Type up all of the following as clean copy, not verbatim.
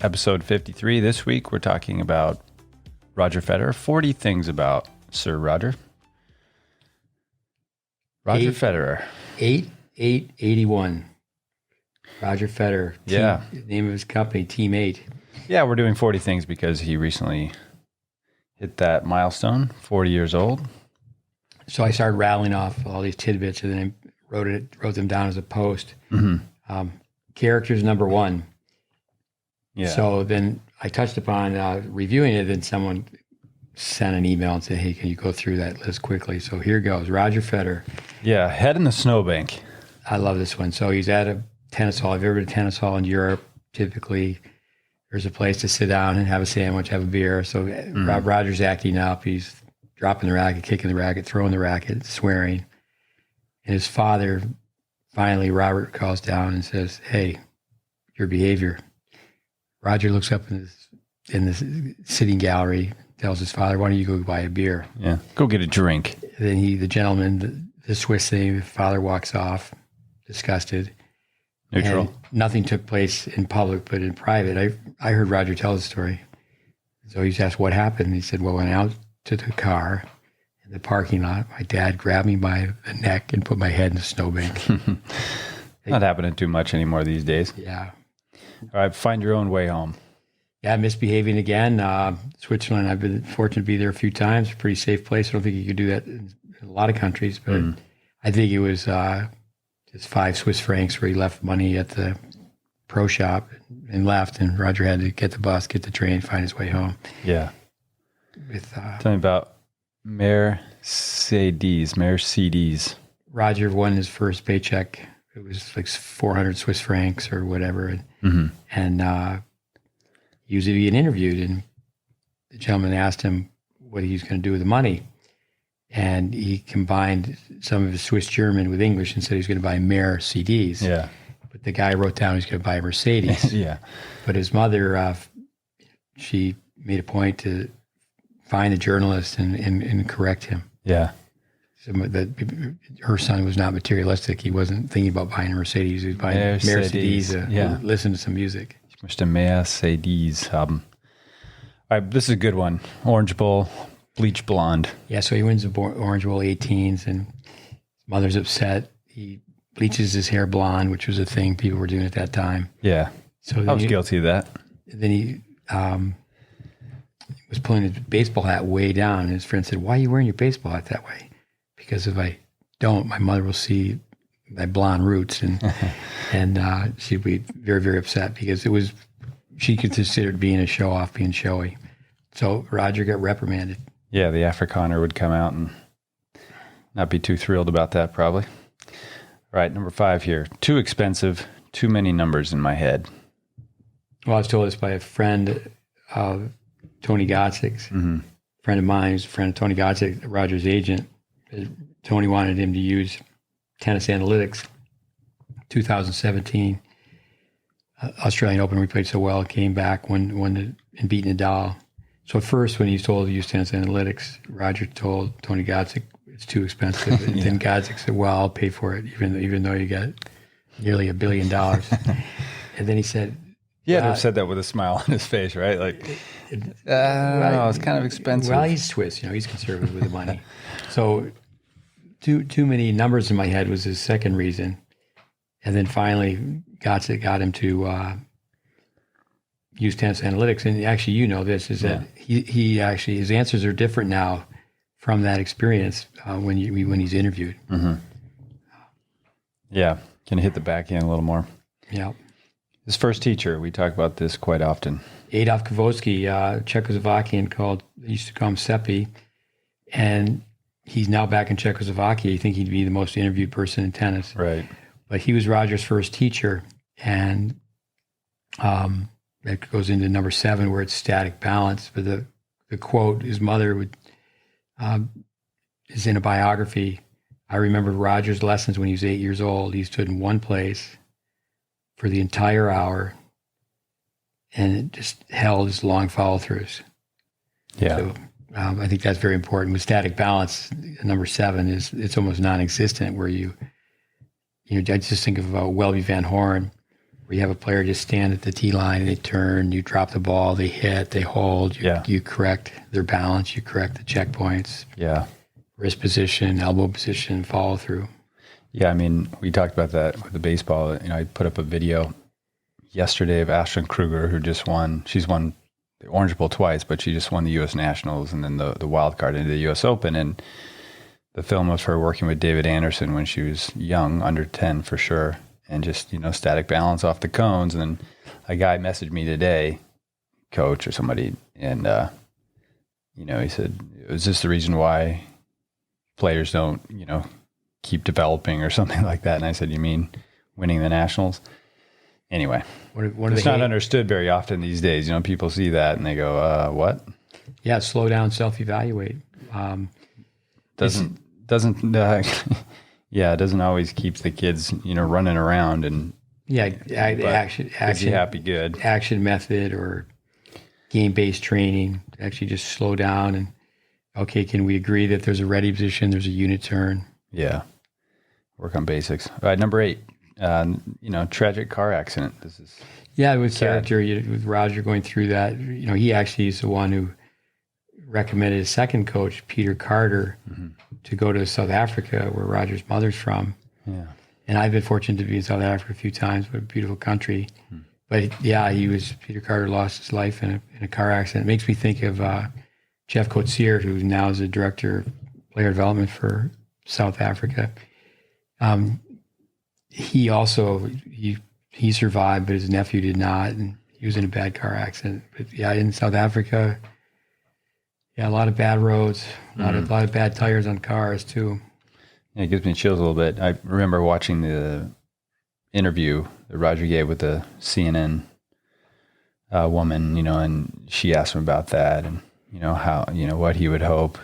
episode 53. This week, we're talking about Roger Federer. 40 things about Sir Roger. Roger Federer. 8881. Roger Federer. Yeah. Name of his company, Team 8. Yeah, we're doing 40 things because he recently hit that milestone, 40 years old. So I started rattling off all these tidbits and then I wrote them down as a post. Mm-hmm. Characters number 1. Yeah. So then I touched upon reviewing it, then someone sent an email and said, hey, can you go through that list quickly? So here goes. Roger Federer. Yeah, head in the snowbank. I love this one. So he's at a tennis hall. If you've ever been to a tennis hall in Europe, typically there's a place to sit down and have a sandwich, have a beer. So Roger's acting up. He's dropping the racket, kicking the racket, throwing the racket, swearing. And his father, finally, Robert calls down and says, hey, your behavior. Roger looks up in the sitting gallery, tells his father, why don't you go buy a beer? Yeah, go get a drink. Then the gentleman, the Swiss thing, the father walks off, disgusted. Neutral. And nothing took place in public, but in private. I heard Roger tell the story. So he's asked what happened. And he said, well, I went out to the car in the parking lot. My dad grabbed me by the neck and put my head in the snowbank. Not happening too much anymore these days. Yeah. All right, find your own way home. Yeah, misbehaving again. Switzerland, I've been fortunate to be there a few times. Pretty safe place. I don't think you could do that in a lot of countries, but I think it was just 5 Swiss francs where he left money at the pro shop and left, and Roger had to get the bus, get the train, find his way home. Yeah. Tell me about Mercedes. Roger won his first paycheck. It was like 400 Swiss francs or whatever. And he was being interviewed, and the gentleman asked him what he was going to do with the money. And he combined some of his Swiss German with English and said he was going to buy Mercedes. Yeah. But the guy wrote down he was going to buy a Mercedes. Yeah. But his mother, she made a point to find the journalist and correct him. Yeah. So that her son was not materialistic. He wasn't thinking about buying a Mercedes. He was buying Mercedes to listen to some music. Ich möchte Mercedes haben. All right, this is a good one. Orange Bowl, bleach blonde. Yeah, so he wins the Orange Bowl 18s, and his mother's upset. He bleaches his hair blonde, which was a thing people were doing at that time. Yeah, so I was guilty of that. Then he was pulling his baseball hat way down, and his friend said, why are you wearing your baseball hat that way? Because if I don't, my mother will see my blonde roots, and she'd be very, very upset because she considered being a show off, being showy. So Roger got reprimanded. Yeah, the Afrikaner would come out and not be too thrilled about that, probably. All right, number 5 here. Too expensive, too many numbers in my head. Well, I was told this by a friend of Tony Gotzik's. Friend of mine who's a friend of Tony Gotzik, Roger's agent. Tony wanted him to use tennis analytics. 2017, Australian Open, we played so well, came back, won and beat Nadal. So at first, when he was told to use tennis analytics, Roger told Tony Gotzik it's too expensive. And then Gotzik said, well, I'll pay for it, even though you got nearly $1 billion. And then he said... He had to have said that with a smile on his face, right? Like, it's kind of expensive. Well, he's Swiss, he's conservative with the money. So too many numbers in my head was his second reason. And then finally, Gotzik got him to use tennis analytics. And actually, this, is that he actually, his answers are different now from that experience when he's interviewed. Yeah. Can hit the backhand a little more. Yeah. His first teacher, we talk about this quite often. Adolf Kavotsky, Czechoslovakian, they used to call him Seppi. And he's now back in Czechoslovakia. You think he'd be the most interviewed person in tennis. Right. But he was Roger's first teacher. And that goes into number 7 where it's static balance. But the quote, his mother would, is in a biography. I remember Roger's lessons when he was 8 years old. He stood in one place for the entire hour, and it just held his long follow-throughs. Yeah. So I think that's very important. With static balance, number 7 it's almost non-existent. Where I just think of Welby Van Horn, where you have a player just stand at the tee line and they turn, you drop the ball, they hit, they hold, you correct their balance, you correct the checkpoints. Yeah. Wrist position, elbow position, follow through. Yeah, I mean, we talked about that with the baseball. I put up a video yesterday of Ashton Kruger, who just won. She's won the Orange Bowl twice, but she just won the U.S. Nationals and then the wild card into the U.S. Open. And the film of her working with David Anderson when she was young, under 10 for sure, and just, static balance off the cones. And then a guy messaged me today, coach or somebody, and, he said, is this the reason why players don't, keep developing or something like that? And I said, you mean winning the Nationals? Anyway, it's not understood very often these days. People see that and they go, what? Yeah, slow down, self-evaluate. Doesn't it doesn't always keep the kids, running around and action, happy good action method or game-based training. Actually just slow down and, okay, can we agree that there's a ready position, there's a unit turn? Yeah. Work on basics. All right, number 8, tragic car accident. This is with sad. character, with Roger going through that, he actually is the one who recommended his second coach, Peter Carter, to go to South Africa, where Roger's mother's from. Yeah. And I've been fortunate to be in South Africa a few times. What a beautiful country. But Peter Carter lost his life in a car accident. It makes me think of Jeff Coetzee, who now is the director of player development for South Africa. He also, he survived, but his nephew did not. And he was in a bad car accident. But in South Africa, a lot of bad roads, a lot of bad tires on cars too. Yeah, it gives me chills a little bit. I remember watching the interview that Roger gave with the CNN woman, and she asked him about that and, how, what he would hope.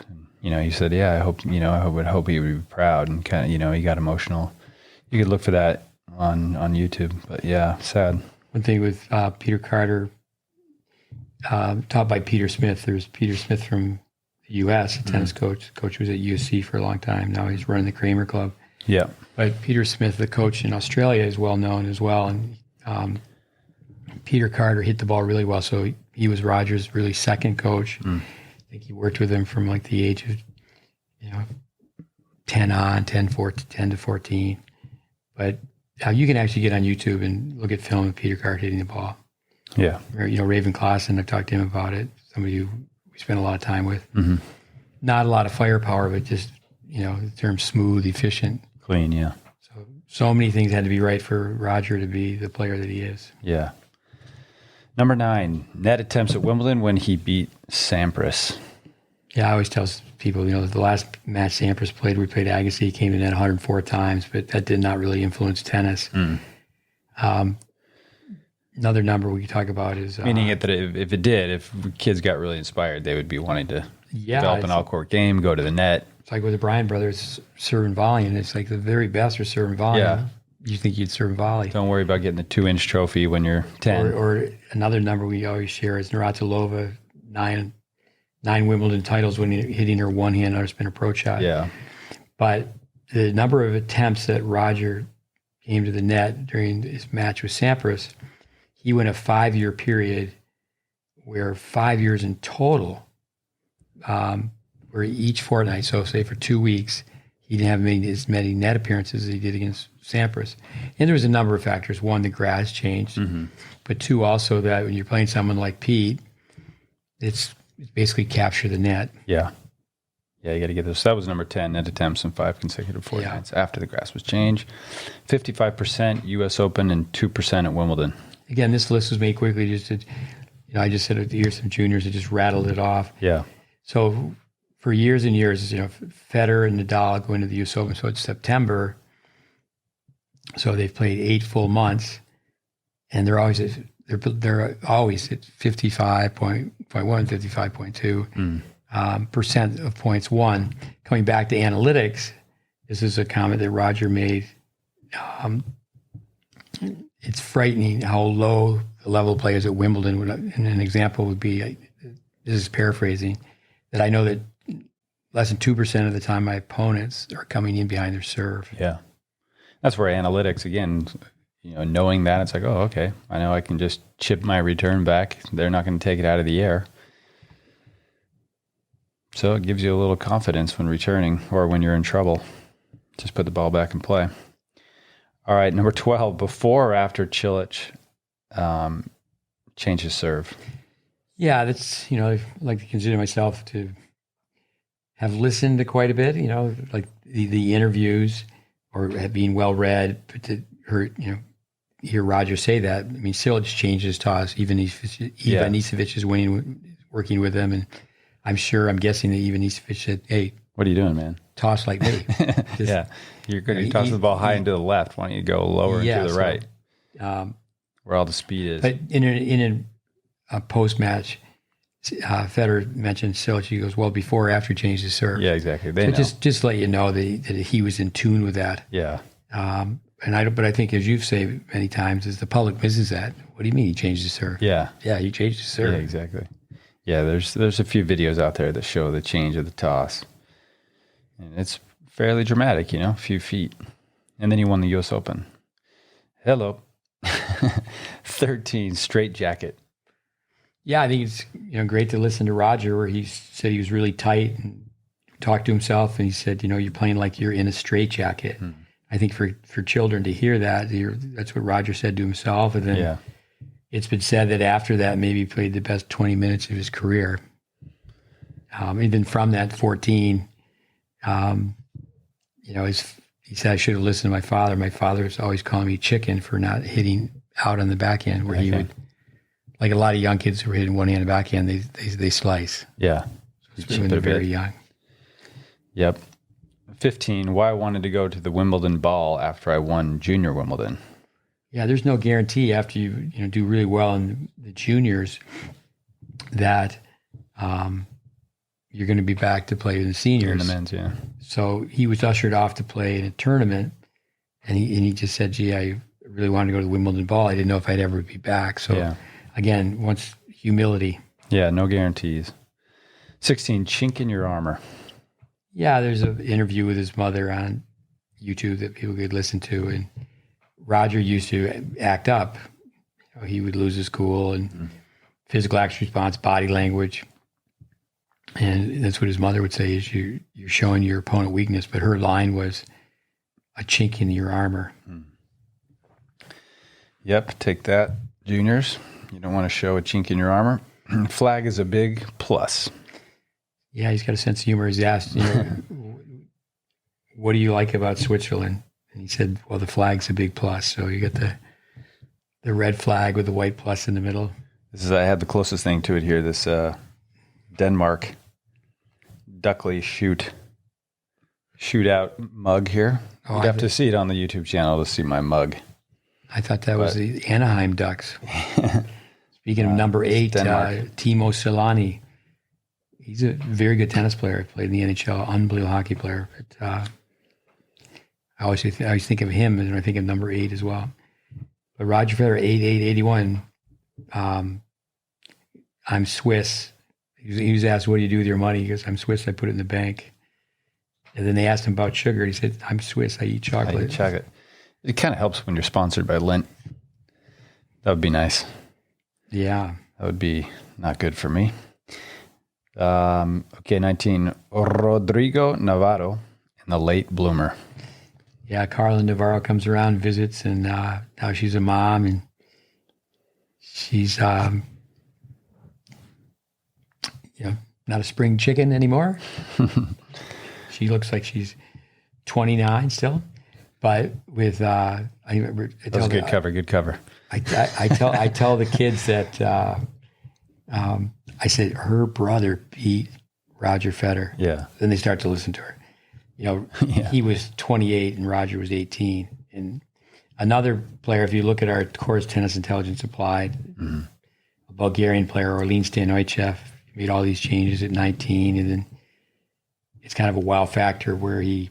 And, he said, I would hope he would be proud, and kind of, he got emotional. You could look for that on YouTube, but sad. One thing with Peter Carter, taught by Peter Smith. There's Peter Smith from the U.S., a tennis coach. The coach was at USC for a long time. Now he's running the Kramer Club. Yeah. But Peter Smith, the coach in Australia, is well known as well. And Peter Carter hit the ball really well. So he was Roger's really second coach. I think he worked with him from like the age of, 10 to 14. But you can actually get on YouTube and look at film of Peter Carter hitting the ball. Yeah. Raven Klaassen, I've talked to him about it. Somebody who we spent a lot of time with. Not a lot of firepower, but just, the term smooth, efficient. Clean, yeah. So many things had to be right for Roger to be the player that he is. Yeah. Number 9, net attempts at Wimbledon when he beat Sampras. Yeah, I always tell people, the last match Sampras played, we played Agassi, he came to net 104 times, but that did not really influence tennis. Another number we could talk about is... Meaning that if kids got really inspired, they would be wanting to develop an all-court game, go to the net. It's like with the Bryan brothers, serve and volley, and it's like the very best are serve and volley. Yeah. You think you'd serve and volley. Don't worry about getting the 2-inch trophy when you're 10. Or another number we always share is Navratilova, 9 Wimbledon titles when hitting her one-hand underspin approach shot. Yeah. But the number of attempts that Roger came to the net during his match with Sampras, he went a 5-year period where 5 years in total, where each fortnight, so say for 2 weeks, he didn't have as many net appearances as he did against Sampras. And there was a number of factors. One, the grass changed. But two, also that when you're playing someone like Pete, it's basically capture the net. Yeah. Yeah, you got to get this. That was number 10, net attempts in 5 consecutive fortnights after the grass was changed. 55% U.S. Open and 2% at Wimbledon. Again, this list was made quickly. I just said here's some juniors that just rattled it off. Yeah. So for years and years, Federer and Nadal go into the U.S. Open. So it's September. So they've played 8 full months, and they're always at 55.1, 55.2 percent of points won. Coming back to analytics, this is a comment that Roger made. It's frightening how low the level of players at Wimbledon would. And an example would be, this is paraphrasing, that I know that less than 2% of the time my opponents are coming in behind their serve. Yeah. That's where analytics, again, knowing that, it's like, oh, okay, I know I can just chip my return back. They're not going to take it out of the air. So it gives you a little confidence when returning or when you're in trouble. Just put the ball back in play. All right, number 12, before or after Cilic change his serve? Yeah, that's, I like to consider myself to have listened to quite a bit, like the interviews or being well read, but to hear Roger say that. I mean, Cilic changed his toss. Ivanisevic is working with him, and I'm guessing that Ivanisevic said, "Hey, what are you doing, man? Toss like me." Yeah, you're good. You're tossing the ball high into the left. Why don't you go lower into the right, where all the speed is? But in a post match, Federer mentioned Cilic. He goes, "Well, before or after he changed his serve." Yeah, exactly. So just let you know that he was in tune with that. Yeah. But I think, as you've said many times, is the public misses that. What do you mean he changed his serve? Yeah. Yeah, he changed his serve. Yeah, exactly. Yeah, there's a few videos out there that show the change of the toss. And it's fairly dramatic, a few feet. And then he won the U.S. Open. Hello. 13, straight jacket. Yeah, I think it's great to listen to Roger, where he said he was really tight and talked to himself, and he said, you're playing like you're in a straitjacket. I think for children to hear that, that's what Roger said to himself. And then it's been said that after that, maybe he played the best 20 minutes of his career. Even from that 14, he said, I should have listened to my father. My father was always calling me chicken for not hitting out on the backhand, where he would, like a lot of young kids who were hitting one-handed backhand, they slice. Yeah. So when they're very young. Yep. 15, why I wanted to go to the Wimbledon ball after I won junior Wimbledon. Yeah, there's no guarantee after you do really well in the juniors that you're going to be back to play in the seniors. In the men's, yeah. So he was ushered off to play in a tournament, and he just said, gee, I really wanted to go to the Wimbledon ball. I didn't know if I'd ever be back. So again, once humility. Yeah, no guarantees. 16, chink in your armor. Yeah, there's an interview with his mother on YouTube that people could listen to, and Roger used to act up. He would lose his cool, and physical action response, body language. And that's what his mother would say, is you're showing your opponent weakness. But her line was a chink in your armor. Yep, take that, juniors. You don't want to show a chink in your armor. Flag is a big plus. Yeah, he's got a sense of humor. He's asked, what do you like about Switzerland? And he said, well, the flag's a big plus. So you got the red flag with the white plus in the middle. I had the closest thing to it here, this Denmark Duckley shootout mug here. You'd have to see it on the YouTube channel to see my mug. I thought that was the Anaheim Ducks. Speaking of number 8, Timo Solani. He's a very good tennis player. Played in the NHL, unbelievable hockey player. But I always think of him, and I think of number 8 as well. But Roger Federer, 8881. I'm Swiss. He was asked, what do you do with your money? He goes, I'm Swiss, I put it in the bank. And then they asked him about sugar. He said, I'm Swiss, I eat chocolate. I eat chocolate. It kind of helps when you're sponsored by Lindt. That would be nice. Yeah. That would be not good for me. Okay, 19, Rodrigo Navarro and the late bloomer. Yeah, Carla Navarro comes around, visits, and now she's a mom, and she's not a spring chicken anymore. She looks like she's 29 still, but with I remember. That was a good cover. Good cover. I tell the kids that I said her brother beat Roger Federer. Yeah. Then they start to listen to her. He was 28 and Roger was 18. And another player, if you look at our course, Tennis Intelligence Applied, a Bulgarian player, Orlin Stanoychev, made all these changes at 19. And then it's kind of a wow factor where he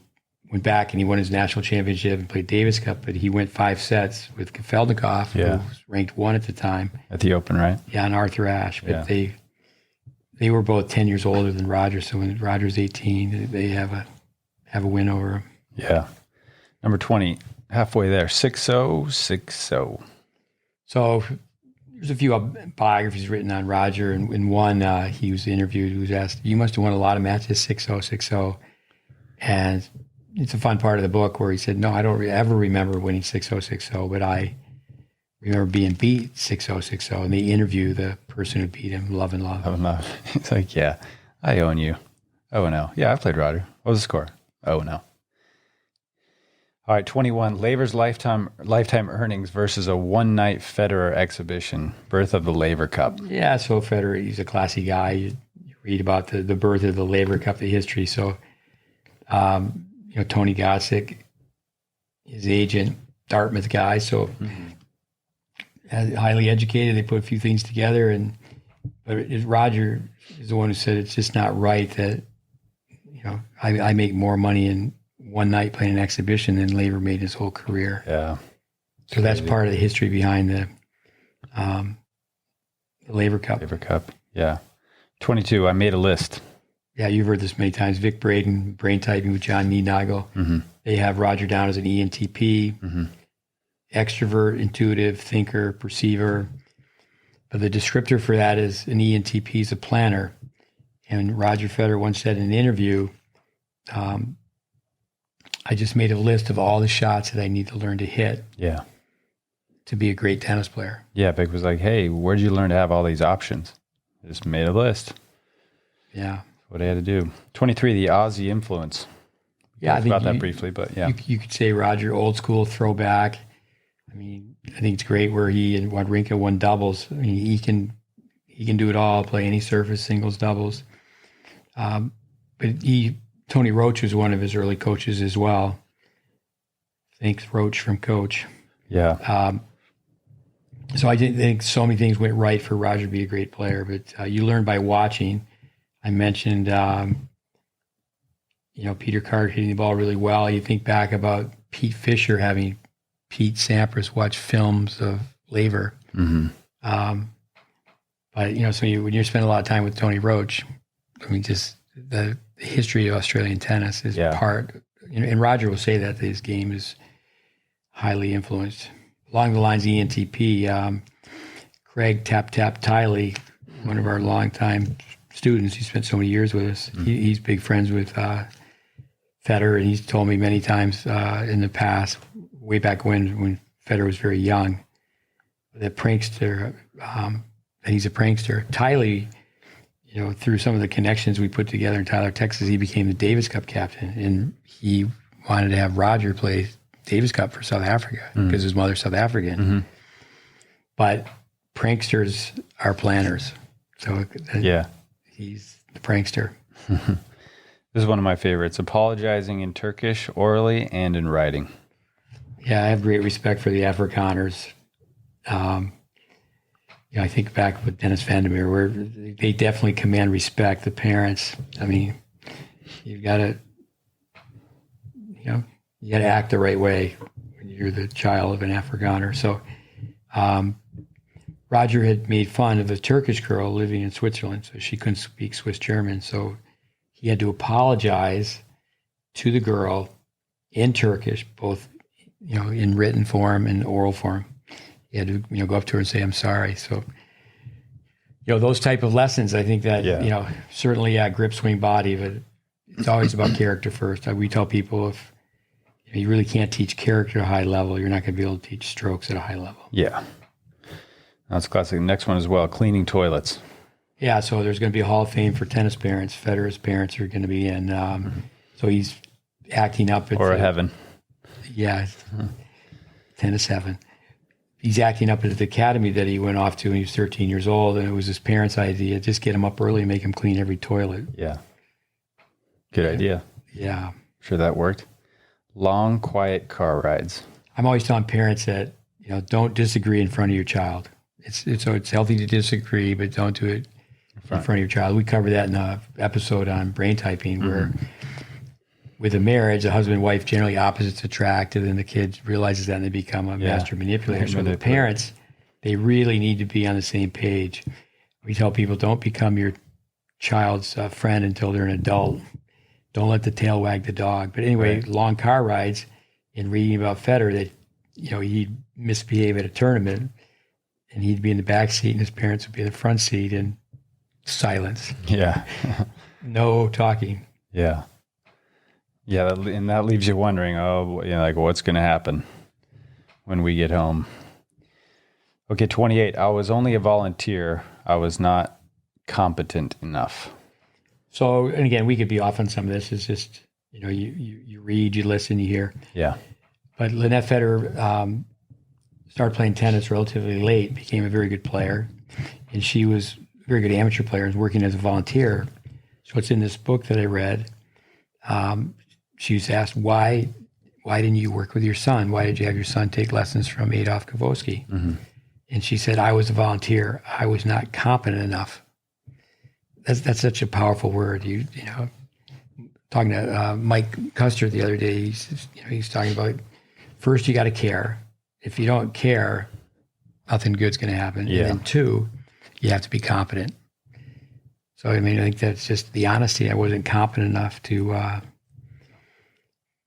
went back and he won his national championship and played Davis Cup, but he went 5 sets with Feldnikov, who was ranked 1 at the time. At the Open, right? Yeah, and Arthur Ashe. But they were both 10 years older than Roger, so when Roger's 18, they have a win over him. Yeah. Number 20, halfway there. 6060. So there's a few biographies written on Roger, and in one, he was interviewed. He was asked, "You must have won a lot of matches, 6060." And it's a fun part of the book where he said, "No, I don't ever remember winning 6060, but I remember being beat 6060." And they interview the person who beat him, Love and Love. It's like, yeah, I own you. 0-0. Yeah, I've played Roger. What was the score? 0-0. All right, 21. Laver's lifetime earnings versus a one-night Federer exhibition. Birth of the Laver Cup. Yeah, so Federer, he's a classy guy. You read about the birth of the Laver Cup, the history. So, Tony Gossick, his agent, Dartmouth guy. So, highly educated. They put a few things together, but Roger is the one who said it's just not right that I make more money in one night playing an exhibition than Laver made his whole career. Yeah. So that's part of the history behind the Laver Cup. Laver Cup. Yeah. 22. I made a list. Yeah, you've heard this many times. Vic Braden, Brain Typing with John Niednagel. Mm-hmm. They have Roger down as an ENTP, extrovert, intuitive, thinker, perceiver. But the descriptor for that is an ENTP is a planner. And Roger Federer once said in an interview, I just made a list of all the shots that I need to learn to hit. Yeah. To be a great tennis player. Yeah, Vic was like, hey, where'd you learn to have all these options? I just made a list. Yeah. That's what I had to do. 23, the Aussie influence. Yeah, I think about that briefly, but yeah. You could say Roger, old school throwback. I mean, I think it's great where he and Wawrinka won doubles. I mean, he can do it all, play any surface, singles, doubles. But Tony Roach was one of his early coaches as well. Thanks, Roach from Coach. Yeah. So I didn't think so many things went right for Roger to be a great player, but you learn by watching. I mentioned, Peter Card hitting the ball really well. You think back about Pete Fisher having Pete Sampras watch films of Laver. Mm-hmm. But, when you're spending a lot of time with Tony Roach, I mean, just the history of Australian tennis is part, and Roger will say that his game is highly influenced. Along the lines of ENTP, Craig Tap Tiley, one of our longtime students, he spent so many years with us. He's big friends with Federer, and he's told me many times in the past, way back when Federer was very young, that prankster, that he's a prankster. Tiley, through some of the connections we put together in Tyler, Texas, he became the Davis Cup captain, and he wanted to have Roger play Davis Cup for South Africa because his mother's South African. Mm-hmm. But pranksters are planners. So he's the prankster. This is one of my favorites. Apologizing in Turkish, orally, and in writing. Yeah, I have great respect for the Afrikaners. I think back with Dennis Vandermeer, where they definitely command respect. The parents, I mean, you've got to, you got to act the right way when you're the child of an Afrikaner. So, Roger had made fun of a Turkish girl living in Switzerland, so she couldn't speak Swiss German. So he had to apologize to the girl in Turkish, both, in written form and oral form. He had to, go up to her and say, "I'm sorry." So, those type of lessons, I think that, certainly, grip, swing, body, but it's always about character first. We tell people if you really can't teach character at a high level, you're not going to be able to teach strokes at a high level. Yeah. That's classic. Next one as well, cleaning toilets. Yeah, so there's going to be a Hall of Fame for tennis parents. Federer's parents are going to be in. So he's acting up. Or a heaven. Yeah, tennis heaven. He's acting up at the academy that he went off to when he was 13 years old, and it was his parents' idea. Just get him up early and make him clean every toilet. Yeah. Good idea. Yeah. Sure that worked. Long, quiet car rides. I'm always telling parents that, don't disagree in front of your child. It's healthy to disagree, but don't do it in front of your child. We covered that in an episode on brain typing where with a marriage, the husband and wife generally opposites attract, and then the kid realizes that and they become a master manipulator. So the parents, they really need to be on the same page. We tell people, don't become your child's friend until they're an adult. Don't let the tail wag the dog. But anyway, long car rides, in reading about Federer that, he'd misbehave at a tournament and he'd be in the back seat and his parents would be in the front seat and silence. Yeah. No talking. Yeah. Yeah. And that leaves you wondering, like what's going to happen when we get home? Okay. 28. I was only a volunteer. I was not competent enough. So, and again, we could be off on some of this. It's just, you read, you listen, you hear. Yeah. But Lynette Federer started playing tennis relatively late, became a very good player. And she was a very good amateur player and working as a volunteer. So it's in this book that I read. She was asked, why didn't you work with your son? Why did you have your son take lessons from Adolf Kavoski? Mm-hmm. And she said, I was a volunteer. I was not competent enough. That's such a powerful word. Talking to Mike Custer the other day, he's talking about first you got to care. If you don't care, nothing good's going to happen. Yeah. And then 2, you have to be competent. So I think that's just the honesty. I wasn't competent enough to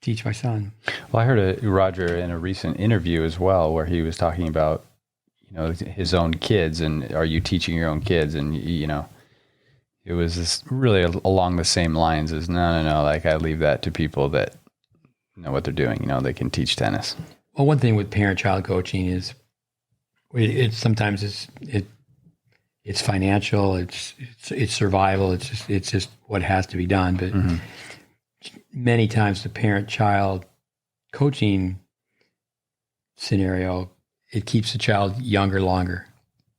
teach my son. Well, I heard Roger in a recent interview as well, where he was talking about his own kids and are you teaching your own kids? And it was really along the same lines as no. Like I leave that to people that know what they're doing. They can teach tennis. Well, one thing with parent-child coaching is sometimes it's financial, it's survival, it's just what has to be done. But many times the parent-child coaching scenario, it keeps the child younger longer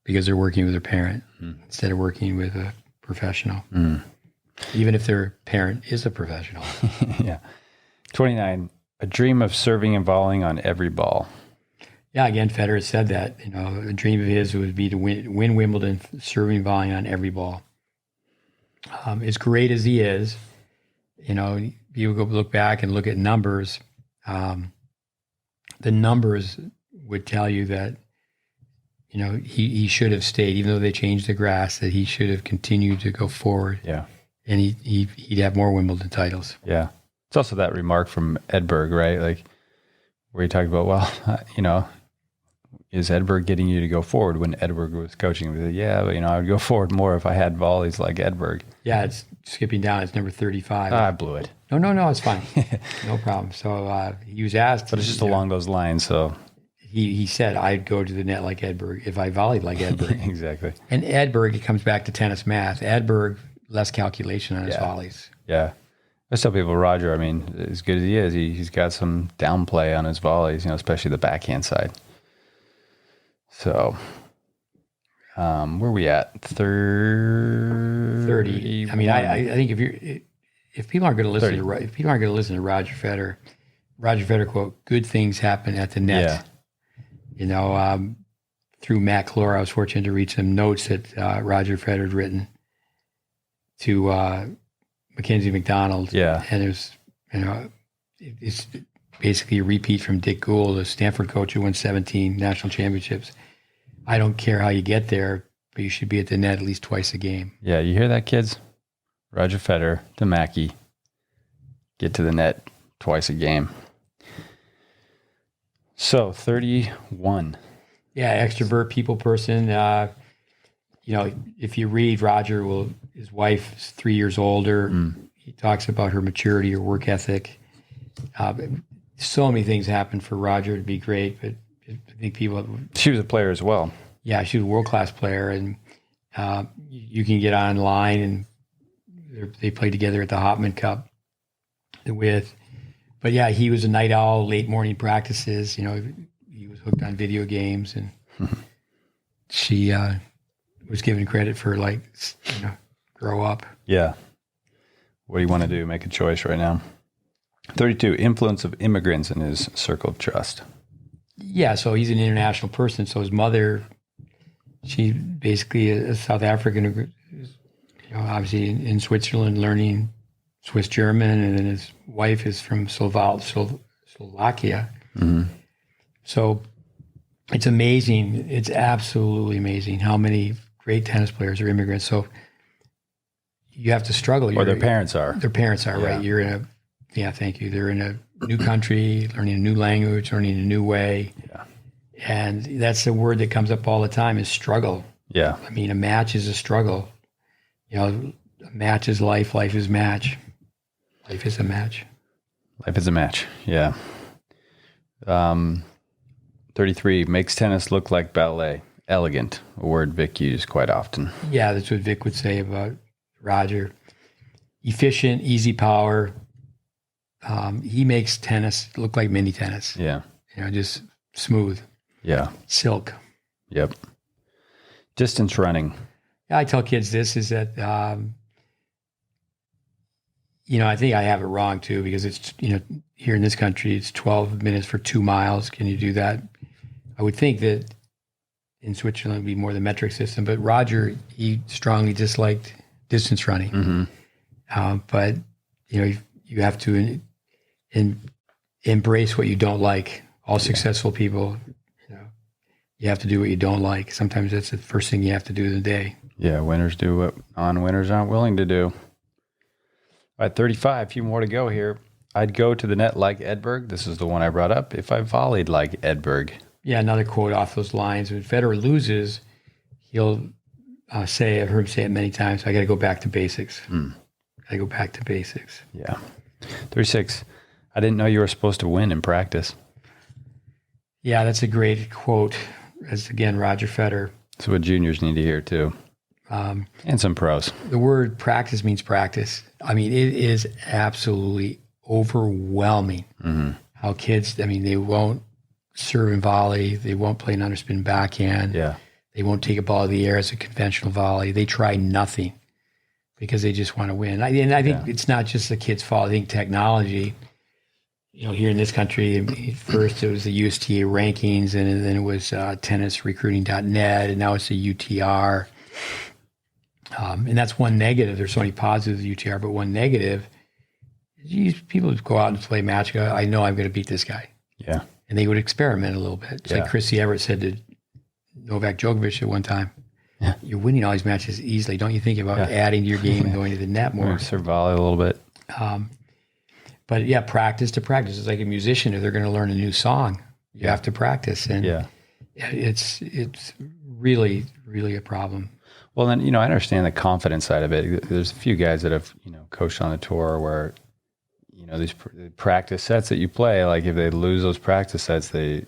because they're working with their parent instead of working with a professional. Even if their parent is a professional. Yeah. 29, a dream of serving and volleying on every ball. Yeah, again, Federer said that. A dream of his would be to win Wimbledon, serving and volleying on every ball. As great as he is, you go look back and look at numbers. The numbers would tell you that, he should have stayed, even though they changed the grass, that he should have continued to go forward. Yeah. And he'd have more Wimbledon titles. Yeah. It's also that remark from Edberg, right? Like where he talked about, is Edberg getting you to go forward when Edberg was coaching? He said, yeah, but I would go forward more if I had volleys like Edberg. Yeah, it's skipping down. It's number 35. I blew it. No, it's fine. No problem. So he was asked. But it's just along those lines, so. He said, I'd go to the net like Edberg if I volleyed like Edberg. Exactly. And Edberg, it comes back to tennis math. Edberg, less calculation on his volleys. Yeah. I tell people, Roger, as good as he is, he's got some downplay on his volleys, especially the backhand side. So, where are we at? 30. I think if people aren't going to listen 30. if people aren't going to listen to Roger Federer quote, good things happen at the net. Yeah. Through Matt Clore, I was fortunate to read some notes that Roger Federer had written to Mackenzie McDonald. Yeah. And it was, it's basically a repeat from Dick Gould, a Stanford coach who won 17 national championships. I don't care how you get there, but you should be at the net at least twice a game. Yeah, you hear that, kids? Roger Federer, to Mackey, get to the net twice a game. So 31. Yeah, extrovert, people person. If you read Roger, his wife is 3 years older. He talks about her maturity, her work ethic. So many things happened for Roger to be great, but I think people. She was a player as well. Yeah, she was a world-class player, and you can get online and they played together at the Hopman Cup but yeah, he was a night owl, late morning practices. He was hooked on video games, and she was given credit for grow up. Yeah. What do you want to do? Make a choice right now. 32, influence of immigrants in his circle of trust. Yeah, so he's an international person. So his mother, she's basically a South African, obviously in Switzerland learning Swiss German, and then his wife is from Slovakia. Mm-hmm. So it's amazing. It's absolutely amazing how many great tennis players are immigrants. So you have to struggle. Or their parents are. Their parents are, yeah. right. Thank you. They're in a new country, learning a new language, learning a new way. Yeah. And that's the word that comes up all the time is struggle. Yeah. I mean, a match is a struggle. You know, a match is life. Life is match. Life is a match. Life is a match. Yeah. 33 makes tennis look like ballet. Elegant, a word Vic used quite often. Yeah, that's what Vic would say about Roger. Efficient, easy power. He makes tennis look like mini tennis. Yeah. You know, just smooth. Yeah. Silk. Yep. Distance running. I tell kids this is that, you know, I think I have it wrong too, because it's, you know, here in this country, it's 12 minutes for 2 miles. Can you do that? I would think that in Switzerland it would be more the metric system, but Roger, he strongly disliked distance running. Mm-hmm. But, you know, you have to embrace what you don't like. All successful people, you know, you have to do what you don't like. Sometimes that's the first thing you have to do in the day. Yeah, winners do what non-winners aren't willing to do. All right, 35, a few more to go here. I'd go to the net like Edberg. This is the one I brought up. If I volleyed like Edberg. Yeah, another quote off those lines. When Federer loses, he'll say, I've heard him say it many times, I got to go back to basics. Got to go back to basics. Yeah. 36, I didn't know you were supposed to win in practice. Yeah, that's a great quote. As again, Roger Federer. That's what juniors need to hear too. And some pros. The word practice means practice. I mean, it is absolutely overwhelming how kids, I mean, they won't serve and volley. They won't play an underspin backhand. Yeah. They won't take a ball of the air as a conventional volley. They try nothing because they just want to win. And I think it's not just the kids' fault. I think technology, you know, here in this country, first it was the USTA rankings, and then it was tennisrecruiting.net, and now it's the UTR. And that's one negative. There's so many positives of UTR, but one negative is people go out and play a match. Go, I know I'm going to beat this guy. Yeah. And they would experiment a little bit. It's like Chrissy Everett said to Novak Djokovic at one time, you're winning all these matches easily. Don't you think about adding to your game and going to the net more? Serve volley a little bit. But yeah, practice to practice. It's like a musician. If they're going to learn a new song, you have to practice. And it's really, really a problem. Well, then, you know, I understand the confidence side of it. There's a few guys that have, you know, coached on the tour where, you know, these practice sets that you play, like if they lose those practice sets, they,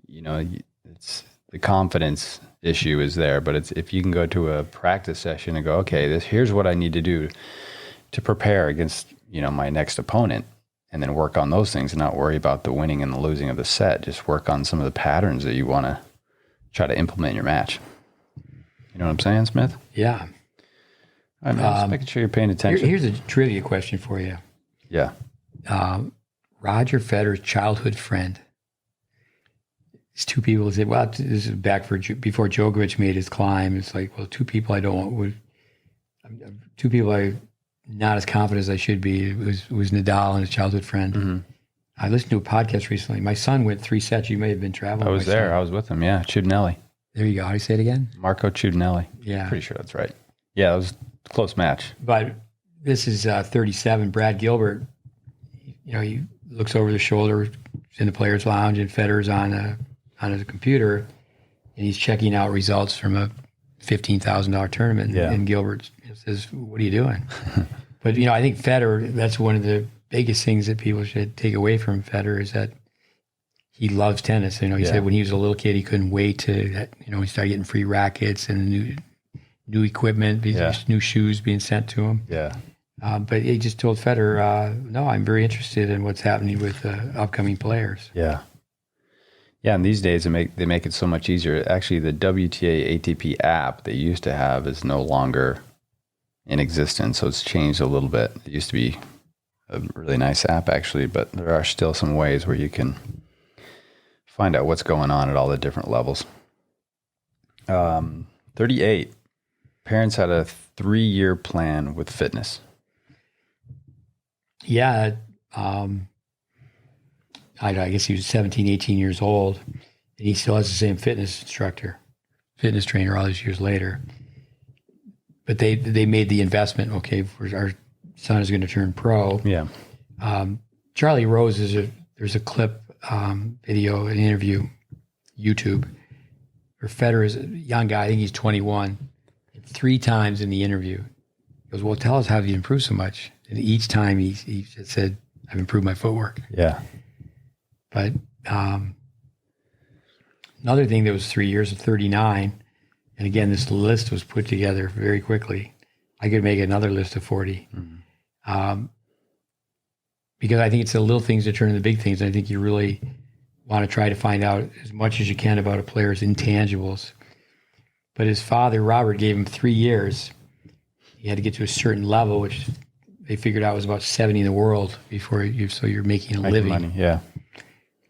you know, it's the confidence issue is there. But it's if you can go to a practice session and go, okay, here's what I need to do to prepare against, you know, my next opponent, and then work on those things and not worry about the winning and the losing of the set. Just work on some of the patterns that you want to try to implement in your match. You know what I'm saying, Smith? Yeah. All right, man, just making sure you're paying attention. Here's a trivia question for you. Yeah. Roger Federer's childhood friend. These two people said, well, this is back before Djokovic made his climb. It's like, well, two people I'm not as confident as I should be. It was Nadal and his childhood friend. Mm-hmm. I listened to a podcast recently. My son went 3 sets. You may have been traveling. I was there. Son. I was with him. Yeah. Ciudinelli. There you go. How do you say it again? Marco Ciudinelli. Yeah. Pretty sure that's right. Yeah, it was a close match. But this is 37. Brad Gilbert, you know, he looks over the shoulder in the players' lounge, and Federer's on his computer, and he's checking out results from a $15,000 tournament. Yeah. And Gilbert says, what are you doing? But, you know, I think Federer, that's one of the biggest things that people should take away from Federer is that he loves tennis. You know, he said when he was a little kid, he couldn't wait to, you know, he started getting free rackets and new equipment, new shoes being sent to him. Yeah. But he just told Federer, no, I'm very interested in what's happening with upcoming players. Yeah. Yeah, and these days they make it so much easier. Actually, the WTA ATP app they used to have is no longer in existence, so it's changed a little bit. It used to be a really nice app, actually, but there are still some ways where you can find out what's going on at all the different levels. 38. Parents had a 3-year plan with fitness. Yeah. I guess he was 17, 18 years old, and he still has the same fitness trainer all these years later. But they made the investment, okay, our son is going to turn pro. Yeah. Charlie Rose there's a clip, video, an interview, YouTube, where Federer is a young guy. I think he's 21. And 3 times in the interview, he goes, "Well, tell us how you improved so much." And each time he just said, "I've improved my footwork." Yeah. But another thing that was 3 years of 39, and again, this list was put together very quickly. I could make another list of 40. Because I think it's the little things that turn into big things. And I think you really want to try to find out as much as you can about a player's intangibles. But his father, Robert, gave him 3 years. He had to get to a certain level, which they figured out was about 70 in the world before you're making a living. Money, yeah.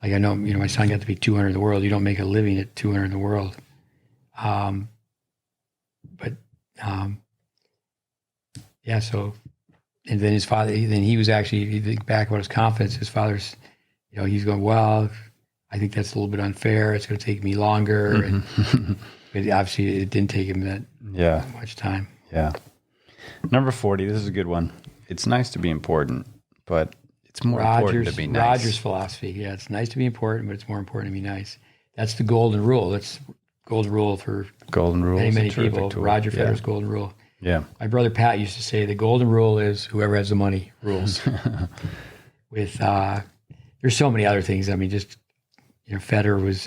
Like I know, my son got to be 200 in the world. You don't make a living at 200 in the world. Yeah, so, and then his father, then he was actually, if you think back about his confidence, his father's, he's going, well, I think that's a little bit unfair. It's going to take me longer. And, but obviously it didn't take him that much time. Yeah. Number 40, this is a good one. It's nice to be important, but it's more important to be nice. Roger's philosophy. Yeah, it's nice to be important, but it's more important to be nice. That's the golden rule. That's golden rule for many people. Tool. Roger Federer's golden rule. Yeah. My brother Pat used to say the golden rule is whoever has the money rules. With there's so many other things. I mean, just Federer was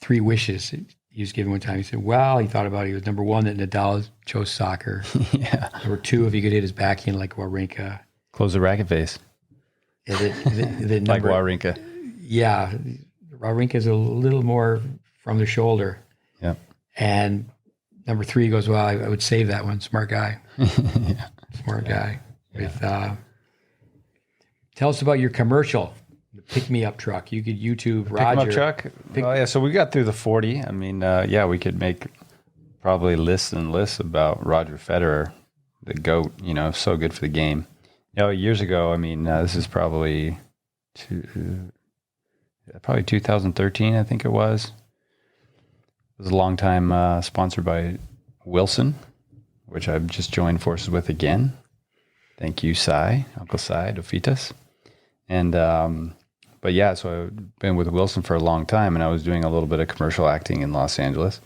3 wishes he was given one time. He said, well, he thought about it. He was number 1 that Nadal chose soccer. Yeah. Number 2, if he could hit his backhand like Wawrinka. Close the racket face. Yeah, like Wawrinka. Yeah. Wawrinka's a little more from the shoulder. Yeah. And number 3 goes, well, I would save that one. Smart guy. Yeah. Smart guy. With tell us about your commercial, the pick-me-up truck. You could YouTube Roger. Pick-me-up truck? Yeah, so we got through the 40. I mean, we could make probably lists and lists about Roger Federer, the GOAT, so good for the game. Years ago, I mean, this is probably 2013, I think it was. It was a long time sponsored by Wilson, which I've just joined forces with again. Thank you, Uncle Cy, Dofitas. And, but yeah, so I've been with Wilson for a long time, and I was doing a little bit of commercial acting in Los Angeles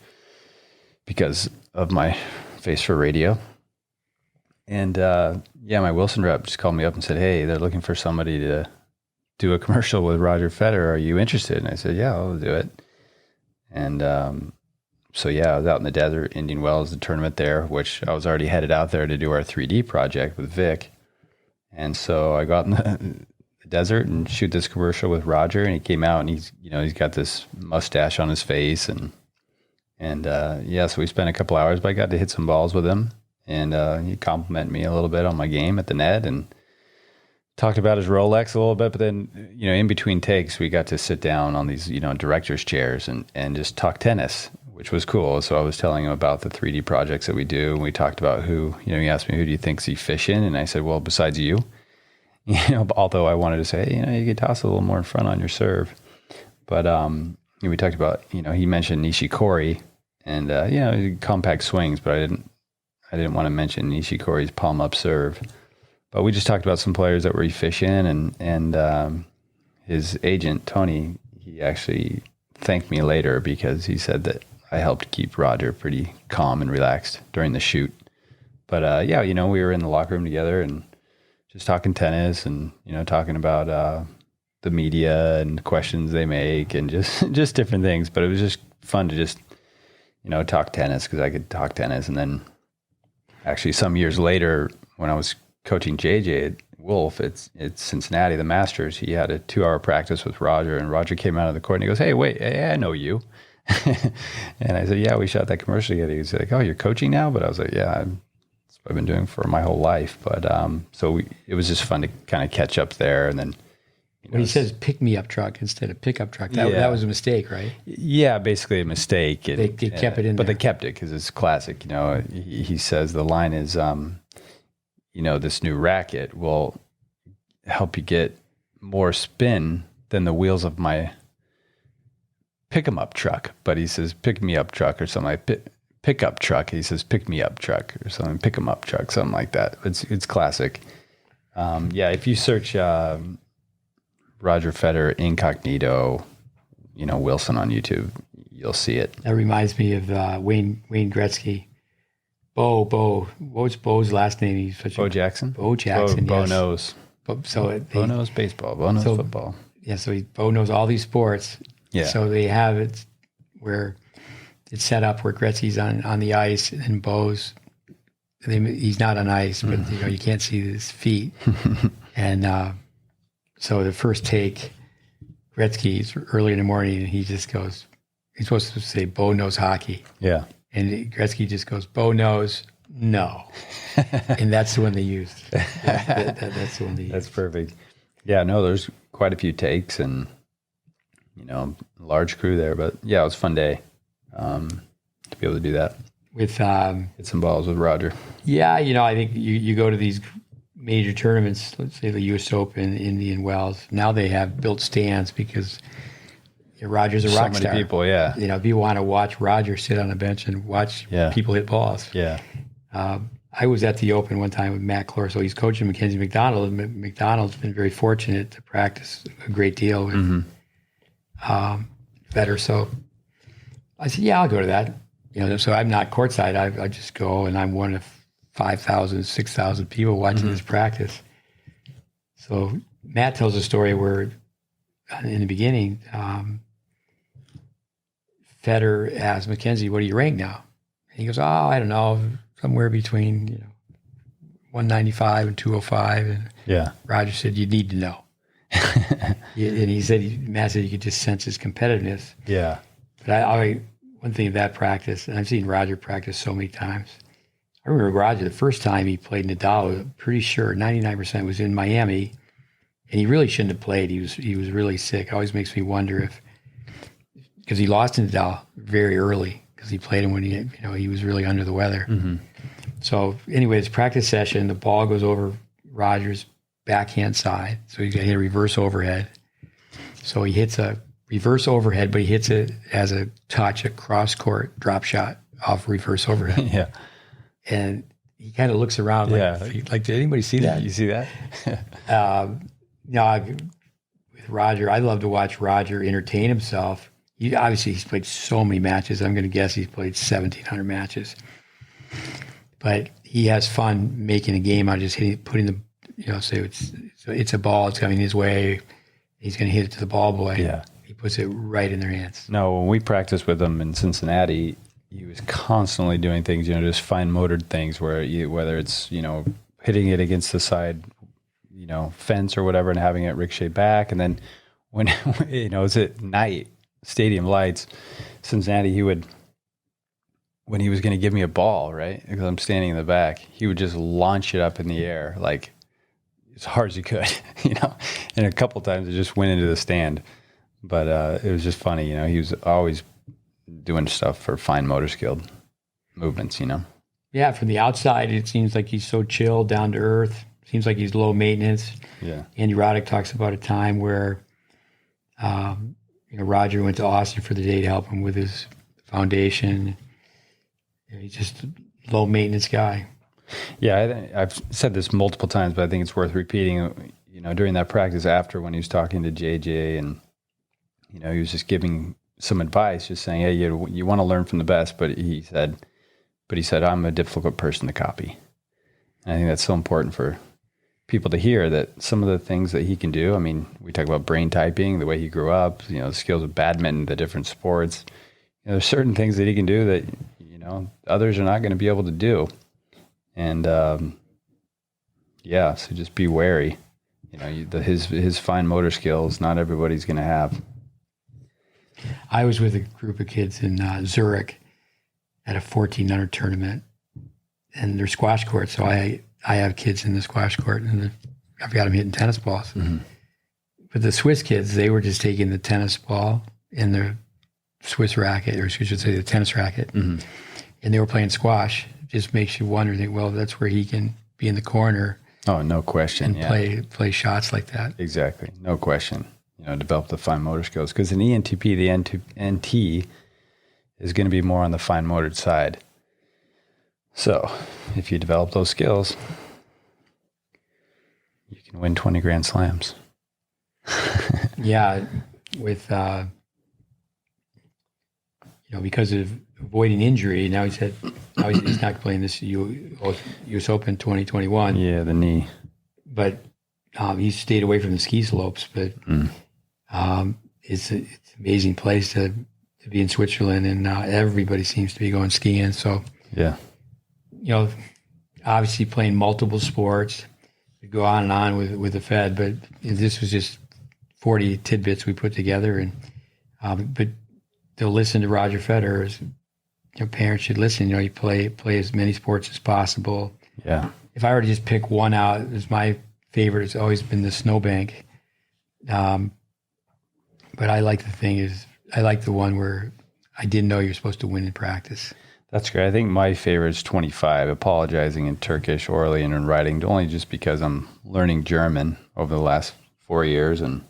because of my face for radio. And my Wilson rep just called me up and said, hey, they're looking for somebody to do a commercial with Roger Federer. Are you interested? And I said, yeah, I'll do it. And I was out in the desert. Indian Wells, the tournament there, which I was already headed out there to do our 3D project with Vic. And so I got in the desert and shoot this commercial with Roger, and he came out and he's got this mustache on his face. So we spent a couple hours, but I got to hit some balls with him, and he complimented me a little bit on my game at the net and talked about his Rolex a little bit. But then, in between takes, we got to sit down on these, director's chairs and just talk tennis, which was cool. So I was telling him about the 3D projects that we do. And we talked about he asked me, who do you think's efficient? And I said, well, besides you, although I wanted to say, you could toss a little more in front on your serve. But, we talked about, he mentioned Nishikori and, compact swings, but I didn't want to mention Nishikori's palm up serve. But we just talked about some players that were efficient, and his agent, Tony, he actually thanked me later because he said that I helped keep Roger pretty calm and relaxed during the shoot. But we were in the locker room together and just talking tennis and, talking about the media and questions they make and just different things. But it was just fun to just, talk tennis because I could talk tennis. And then actually some years later when I was coaching JJ at Wolf, it's Cincinnati, the Masters, he had a 2-hour practice with Roger, and Roger came out of the court and he goes, hey, wait, I know you. And I said, yeah, we shot that commercial together. He's like, oh, you're coaching now? But I was like, yeah, that's what I've been doing for my whole life. But it was just fun to kind of catch up there. And then when he says pick me up truck instead of pickup truck, that was a mistake, right? Yeah, basically a mistake. They kept it in but there. They kept it because it's classic. He says the line is, this new racket will help you get more spin than the wheels of my pick 'em up truck. But he says pick me up truck or something like pick up truck. He says pick me up truck or something, pick 'em up truck, something like that. It's classic. If you search Roger Federer incognito, Wilson on YouTube, you'll see it. That reminds me of Wayne Gretzky. What's Bo's last name? He's such Bo Jackson? Bo Jackson, Bo yes. knows. Bo knows baseball. Bo knows football. Yeah, so Bo knows all these sports. Yeah. So they have it where it's set up where Gretzky's on the ice and he's not on ice, but you can't see his feet. And so the first take, Gretzky's early in the morning, and he just goes, he's supposed to say, Bo knows hockey. Yeah. And Gretzky just goes, Bo knows, no. And that's the one they used. That's the one they used. That's perfect. Yeah, no, there's quite a few takes and, large crew there. But yeah, it was a fun day to be able to do that. With hit some balls with Roger. Yeah, I think you go to these major tournaments, let's say the U.S. Open, Indian Wells. Now they have built stands because Roger's a rock star. So many people, yeah. If you want to watch Roger sit on a bench and watch people hit balls. Yeah. I was at the Open one time with Matt Clore, so he's coaching Mackenzie McDonald, and McDonald's been very fortunate to practice a great deal with Federer. So I said, yeah, I'll go to that. So I'm not courtside. I just go, and I'm one of 5,000, 6,000 people watching this practice. So Matt tells a story where in the beginning, Federer asked Mackenzie, what do you rank now? And he goes, I don't know, somewhere between 195 and 205. And Roger said, you need to know. And he said, Matt said you could just sense his competitiveness. Yeah. But one thing of that practice, and I've seen Roger practice so many times. I remember Roger, the first time he played Nadal, I'm pretty sure 99% was in Miami, and he really shouldn't have played. He was really sick. It always makes me wonder because he lost to Nadal very early because he played him when he was really under the weather. Mm-hmm. So anyways, practice session, the ball goes over Roger's backhand side, so he's got to hit a reverse overhead. So he hits a reverse overhead, but he hits it as a touch, a cross-court drop shot off reverse overhead. Yeah. And he kind of looks around like, did anybody see that? You see that? With Roger, I love to watch Roger entertain himself. He's played so many matches. I'm going to guess he's played 1,700 matches. But he has fun making a game out of just putting the, say it's a ball, it's coming his way. He's going to hit it to the ball boy. Yeah. He puts it right in their hands. No, when we practiced with him in Cincinnati, he was constantly doing things, just fine motored things whether it's, hitting it against the side, fence or whatever and having it ricochet back. And then when, it's at night, stadium lights, Cincinnati, when he was going to give me a ball, right? Because I'm standing in the back, he would just launch it up in the air, like as hard as he could, and a couple times it just went into the stand. But it was just funny, he was always doing stuff for fine motor skilled movements, Yeah, from the outside, it seems like he's so chill, down to earth. Seems like he's low maintenance. Yeah. Andy Roddick talks about a time where, Roger went to Austin for the day to help him with his foundation. He's just a low maintenance guy. Yeah, I've said this multiple times, but I think it's worth repeating. During that practice after when he was talking to JJ and, he was just giving some advice, just saying, hey, you want to learn from the best, but he said, I'm a difficult person to copy. And I think that's so important for people to hear that some of the things that he can do. I mean, we talk about brain typing, the way he grew up, the skills of badminton, the different sports. There's certain things that he can do that, others are not going to be able to do. And, so just be wary. His fine motor skills, not everybody's going to have. I was with a group of kids in Zurich at a 1400 tournament, and they're squash courts. So I have kids in the squash court, and I've got them hitting tennis balls. Mm-hmm. But the Swiss kids, they were just taking the tennis ball and the Swiss racket, or I should say the tennis racket, and they were playing squash. It just makes you wonder, well, that's where he can be in the corner. Oh, no question. And play shots like that. Exactly. No question. Develop the fine motor skills. Because in ENTP, the NT is going to be more on the fine motored side. So if you develop those skills, can win 20 Grand Slams. Yeah, with because of avoiding injury, now he's not playing this U.S. Open 2021. Yeah, the knee. But he stayed away from the ski slopes. But it's an amazing place to be in Switzerland, and everybody seems to be going skiing. So yeah, obviously playing multiple sports. We go on and on with the Fed, but this was just 40 tidbits we put together, and but they'll listen to Roger Federer. Parents should listen. You play as many sports as possible. Yeah. If I were to just pick one out, it's my favorite. It's always been the snowbank. But I like the one where I didn't know you're supposed to win in practice. That's great. I think my favorite is 25, apologizing in Turkish orally and in writing, only just because I'm learning German over the last 4 years. And,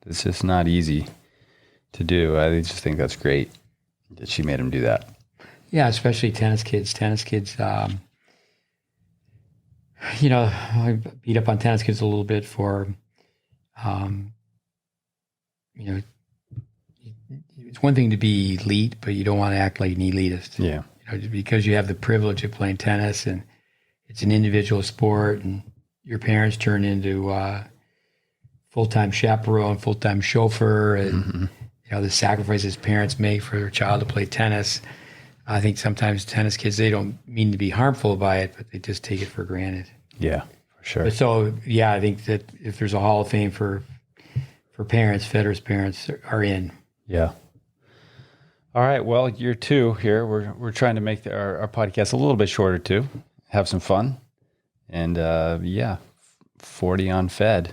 it's just not easy to do. I just think that's great that she made him do that. Yeah, especially tennis kids. I beat up on tennis kids a little bit for, it's one thing to be elite, but you don't want to act like an elitist. Yeah. Because you have the privilege of playing tennis, and it's an individual sport, and your parents turn into full-time chaperone, full-time chauffeur, and the sacrifices parents make for their child to play tennis. I think sometimes tennis kids, they don't mean to be harmful by it, but they just take it for granted. Yeah, for sure. But so, yeah, I think that if there's a Hall of Fame for parents, Federer's parents are in. Yeah. All right. Well, year 2 here. We're trying to make our podcast a little bit shorter too. Have some fun, and 40 on Fed.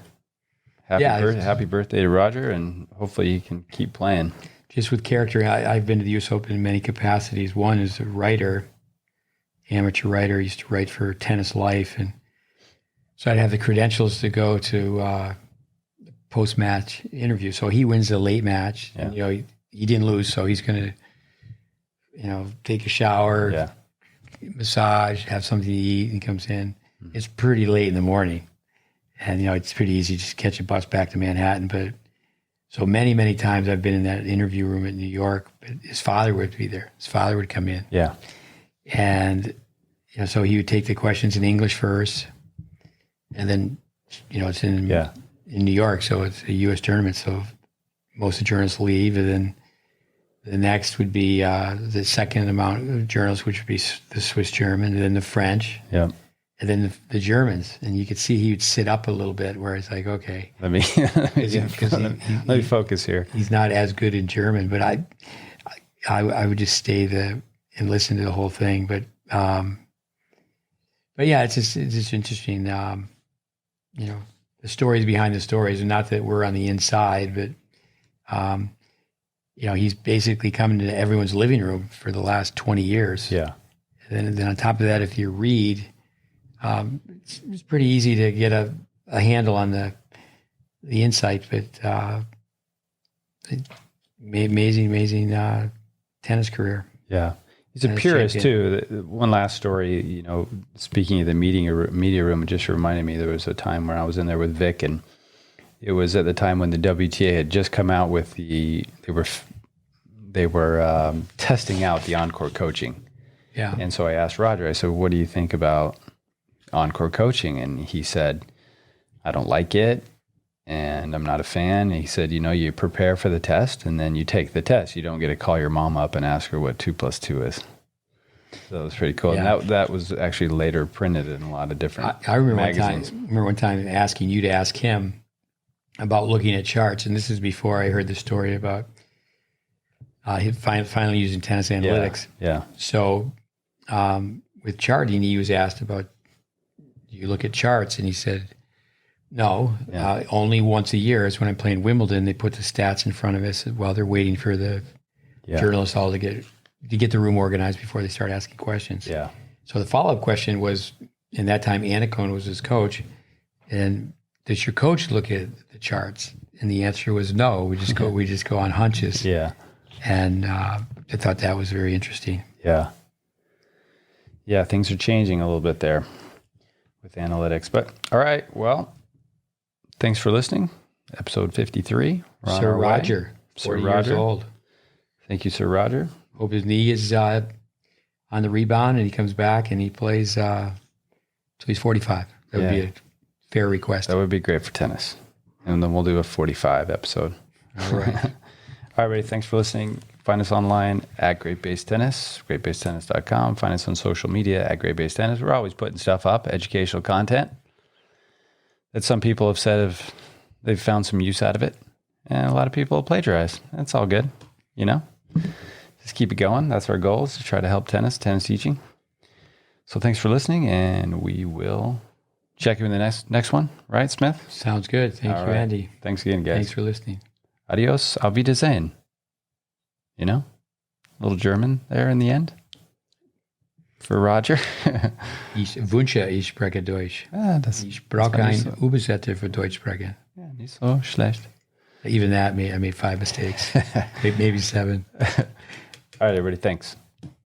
Happy birthday to Roger, and hopefully he can keep playing. Just with character, I've been to the U.S. Open in many capacities. One is a writer, amateur writer. I used to write for Tennis Life, and so I'd have the credentials to go to post-match interview. So he wins the late match, and he didn't lose, so he's going to, take a shower, massage, have something to eat, and comes in. It's pretty late in the morning, and it's pretty easy to just catch a bus back to Manhattan. But so many, many times I've been in that interview room in New York, but his father would be there. His father would come in. Yeah. And, so he would take the questions in English first, and then, it's in New York, so it's a U.S. tournament, so most of the journalists leave, and then the next would be the second amount of journalists, which would be the Swiss German, and then the French. Yeah. And then the Germans, and you could see he would sit up a little bit, where it's like, okay, let me focus here. He's not as good in German, but I would just stay there and listen to the whole thing. But yeah, it's just interesting. The stories behind the stories, and not that we're on the inside, but he's basically coming to everyone's living room for the last 20 years. Yeah. And then on top of that, if you read. It's pretty easy to get a handle on the insight, but amazing tennis career. Yeah, he's a purist too. One last story, speaking of the media room, it just reminded me there was a time when I was in there with Vic, and it was at the time when the WTA had just come out with they were testing out the encore coaching. Yeah, and so I asked Roger. I said, "What do you think about encore coaching?" And he said, "I don't like it, and I'm not a fan." And he said, you prepare for the test, and then you take the test. You don't get to call your mom up and ask her what 2 + 2 is. So it was pretty cool. Yeah. And that was actually later printed in a lot of different I remember magazines. one time asking you to ask him about looking at charts, and this is before I heard the story about finally using tennis analytics. Yeah. So with charting, he was asked about, do you look at charts? And he said, no, only once a year. It's when I'm playing Wimbledon, they put the stats in front of us while they're waiting for the journalists all to get the room organized before they start asking questions. Yeah. So the follow-up question was, in that time, Anacone was his coach, and does your coach look at the charts? And the answer was no. We just go on hunches. Yeah. And I thought that was very interesting. Yeah. Yeah, things are changing a little bit there. with analytics. But all right, well, thanks for listening. Episode 53. Sir Roger, 40 years old. Thank you, Sir Roger. Hope his knee is on the rebound and he comes back and he plays till he's 45. That would be a fair request. That would be great for tennis. And then we'll do a 45 episode. All right. All right, everybody. Thanks for listening. Find us online at GreatBase Tennis, greatbasetennis.com. Find us on social media at GreatBase Tennis. We're always putting stuff up, educational content that some people have said they've found some use out of it. And a lot of people plagiarize. That's all good, Just keep it going. That's our goal, is to try to help tennis teaching. So thanks for listening, and we will check you in the next one. Right, Smith? Sounds good. Thank you, Andy. Thanks again, guys. Thanks for listening. Adios, auf Wiedersehen. A little German there in the end for Roger. Ich wünsche, ich spreche Deutsch. Ich brauche einen Übersetzer für Deutsch sprechen. Yeah, nicht so schlecht. Even that, I made 5 mistakes. Maybe 7. All right, everybody. Thanks.